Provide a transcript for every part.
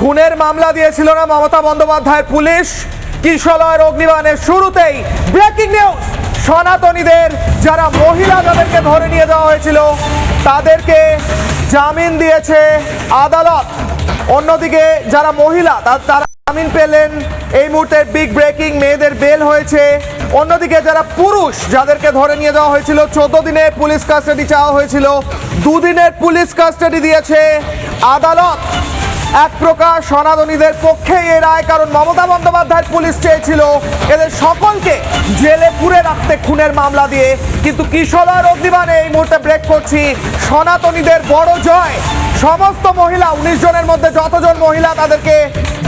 খুনের মামলা দিয়েছিল না মমতা বন্দ্যোপাধ্যায়ের পুলিশ? কিশলয়ের অগ্নিবাণের শুরুতেই ব্রেকিং নিউজ, সনাতনীদের যারা মহিলা যাদেরকে ধরে নিয়ে যাওয়া হয়েছিল তাদেরকে জামিন দিয়েছে আদালত। অন্যদিকে যারা মহিলা তারা জামিন পেলেন। এই মুহূর্তে বিগ ব্রেকিং, মেয়েদের বেল হয়েছে। অন্যদিকে যারা পুরুষ যাদেরকে ধরে নিয়ে যাওয়া হয়েছিল 14 দিনের পুলিশ কাস্টাডি চাওয়া হয়েছিল, 2 দিনের পুলিশ কাস্টাডি দিয়েছে আদালত। এক প্রকার সনাতনীদের পক্ষে এই রায়, কারণ মমতা বন্দ্যোপাধ্যায়ের পুলিশ চেয়েছিল এদের সকলকে জেলে পুরে রাখতে খুনের মামলা দিয়ে। কিন্তু কিশলয়ের অগ্নিবাণে এই মুহূর্তে ব্রেক করছি, সনাতনীদের বড় জয়। সমস্ত মহিলা 19 জনের মধ্যে যতজন মহিলা তাদেরকে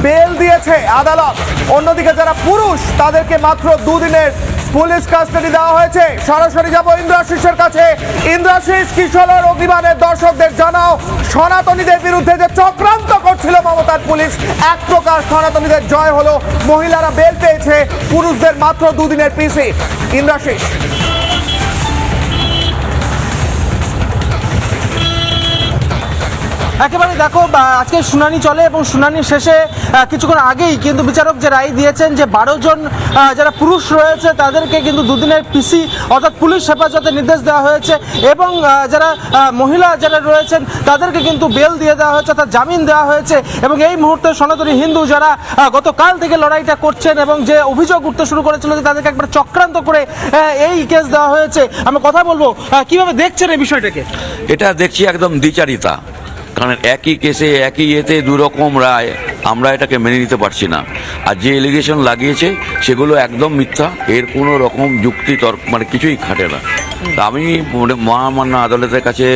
বেল দিয়েছে আদালত। অন্যদিকে যারা পুরুষ তাদেরকে মাত্র 2 দিনের পুলিশ কাস্টাডি দেওয়া হয়েছে। সরাসরি যাব ইন্দ্রাশিসের কাছে। ইন্দ্রাশিস, কিশলয়ের অগ্নিবাণের দর্শকদের জানাও, সনাতনীদের বিরুদ্ধে যে চক্রান্ত করছিল মমতার পুলিশ, এক প্রকার সনাতনীদের জয় হলো। মহিলারা বেল পেয়েছে, পুরুষদের মাত্র 2 দিনের পিসি। ইন্দ্রাশিস, একেবারে দেখো, আজকে শুনানি চলে এবং শুনানির শেষে কিছুক্ষণ আগেই কিন্তু বিচারক যে রায় দিয়েছেন যে 12 জন যারা পুরুষ রয়েছে তাদেরকে কিন্তু 2 দিনের পিসি অর্থাৎ পুলিশ হেফাজতে নির্দেশ দেওয়া হয়েছে এবং যারা মহিলা যারা রয়েছেন তাদেরকে কিন্তু বেল দিয়ে দেওয়া হয়েছে অর্থাৎ জামিন দেওয়া হয়েছে। এবং এই মুহূর্তে সনাতনী হিন্দু যারা গতকাল থেকে লড়াইটা করছেন এবং যে অভিযোগ উঠতে শুরু করেছিল যে তাদেরকে একবার চক্রান্ত করে এই কেস দেওয়া হয়েছে, আমি কথা বলবো কিভাবে দেখছেন এই বিষয়টাকে? এটা দেখছি একদম দ্বিচারিতা, কারণ একই কেসে একই ইয়েতে 2 রকম রায়, আমরা এটাকে মেনে নিতে পারছি না। আর যে এলিগেশন লাগিয়েছে সেগুলো একদম মিথ্যা, এর কোনো রকম যুক্তি তর্ক মানে কিছুই খাটে না। তা আমি মহামান্য আদালতের কাছে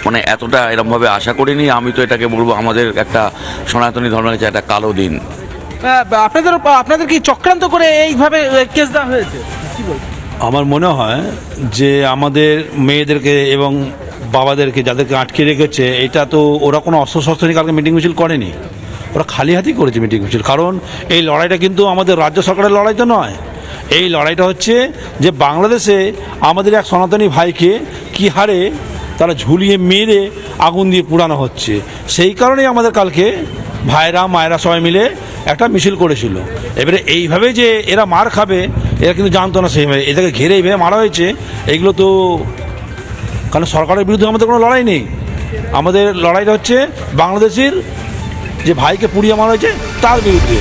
মানে এতটা এরকমভাবে আশা করিনি। আমি তো এটাকে বলবো আমাদের একটা সনাতনী ধর্মের কাছে একটা কালো দিন। আপনাদের কি চক্রান্ত করে এইভাবে কেস দেওয়া হয়েছে? কি বলছেন? আমার মনে হয় যে আমাদের মেয়েদেরকে এবং বাবাদেরকে যাদেরকে আটকে রেখেছে, এটা তো ওরা কোনো অস্ত্রশস্ত্র নিয়ে কালকে মিটিং মিছিল করেনি, ওরা খালি হাতেই করেছে মিটিং মিছিল। কারণ এই লড়াইটা কিন্তু আমাদের রাজ্য সরকারের লড়াই তো নয়, এই লড়াইটা হচ্ছে যে বাংলাদেশে আমাদের এক সনাতনী ভাইকে কী হারে তারা ঝুলিয়ে মেরে আগুন দিয়ে পুড়ানো হচ্ছে। সেই কারণেই আমাদের কালকে ভাইরা মায়েরা সবাই মিলে একটা মিছিল করেছিল। এবারে এইভাবে যে এরা মার খাবে এরা কিন্তু জানতো না, সেইভাবে এদেরকে ঘিরে এইভাবে মারা হয়েছে। এইগুলো তো কারণ সরকারের বিরুদ্ধে আমাদের কোনো লড়াই নেই, আমাদের লড়াইটা হচ্ছে বাংলাদেশের যে ভাইকে পুড়িয়ে মারা হয়েছে তার বিরুদ্ধে।